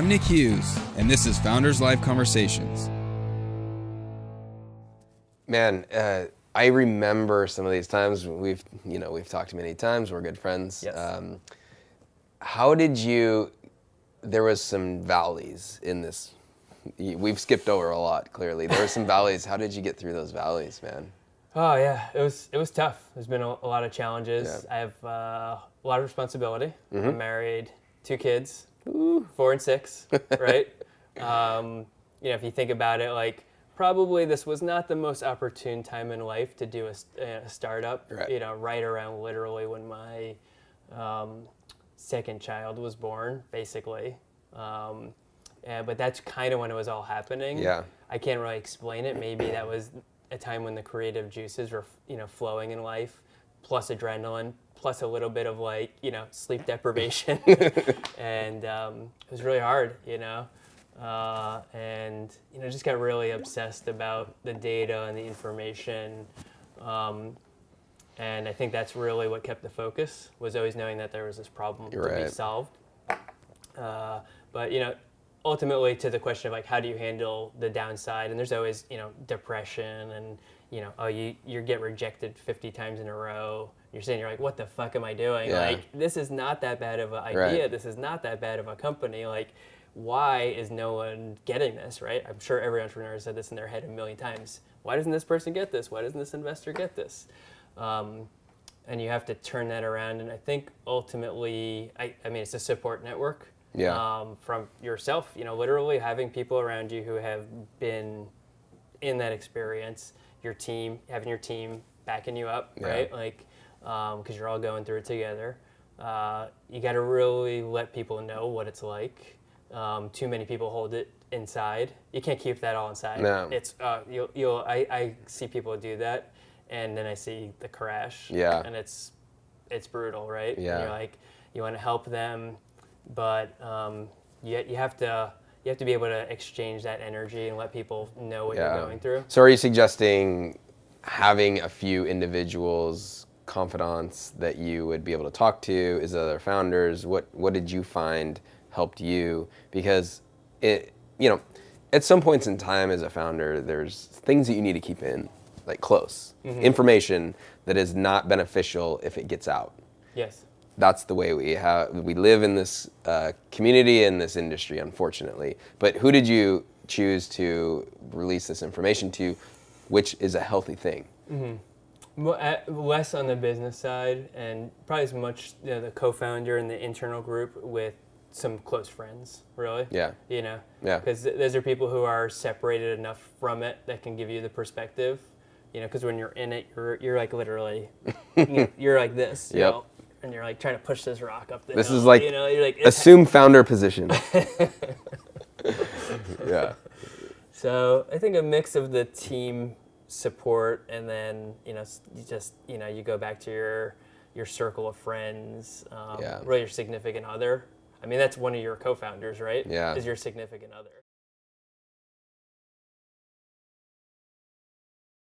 I'm Nick Hughes, and this is Founders Live Conversations. Man, I remember some of these times. We've talked many times. We're good friends. Yes. How did you? There was some valleys in this. We've skipped over a lot. Clearly, there were some valleys. How did you get through those valleys, man? Oh yeah, it was tough. There's been a lot of challenges. Yeah. I have a lot of responsibility. Mm-hmm. I'm married, 2 kids, Ooh. 4 and 6, right? If you think about it, like probably this was not the most opportune time in life to do a startup. Right. Right around literally when my second child was born, basically. But that's kind of when it was all happening. Yeah. I can't really explain it. Maybe that was a time when the creative juices were, flowing in life, plus adrenaline, plus a little bit of sleep deprivation, and it was really hard, and just got really obsessed about the data and the information, and I think that's really what kept the focus, was always knowing that there was this problem to be solved, but ultimately to the question of how do you handle the downside, and there's always depression and you get rejected 50 times in a row. You're like, what the fuck am I doing? Yeah. This is not that bad of an idea. Right. This is not that bad of a company. Why is no one getting this, right? I'm sure every entrepreneur has said this in their head a million times. Why doesn't this person get this? Why doesn't this investor get this? And you have to turn that around. And I think ultimately, it's a support network. Yeah. From yourself, literally having people around you who have been in that experience, having your team backing you up, right? Because you're all going through it together. You got to really let people know what it's like. Too many people hold it inside. You can't keep that all inside. No. It's I see people do that, and then I see the crash. Yeah. And it's brutal, right? Yeah. And you're you want to help them. But you have to be able to exchange that energy and let people know what you're going through. So are you suggesting having a few individuals, confidants that you would be able to talk to? Is it other founders? What did you find helped you? Because at some points in time as a founder, there's things that you need to keep in, close. Mm-hmm. Information that is not beneficial if it gets out. Yes. That's the way we live in this community and this industry, unfortunately. But who did you choose to release this information to, which is a healthy thing? Mm-hmm. Less on the business side, and probably as much the co-founder and the internal group with some close friends, really. Yeah. Yeah. Because those are people who are separated enough from it that can give you the perspective. Because when you're in it, you're literally, you're like this. Yep. And you're trying to push this rock up the hill. This is you're assume founder position. Yeah. So I think a mix of the team support, and then you go back to your circle of friends, really your significant other. That's one of your co-founders, right? Yeah. Is your significant other.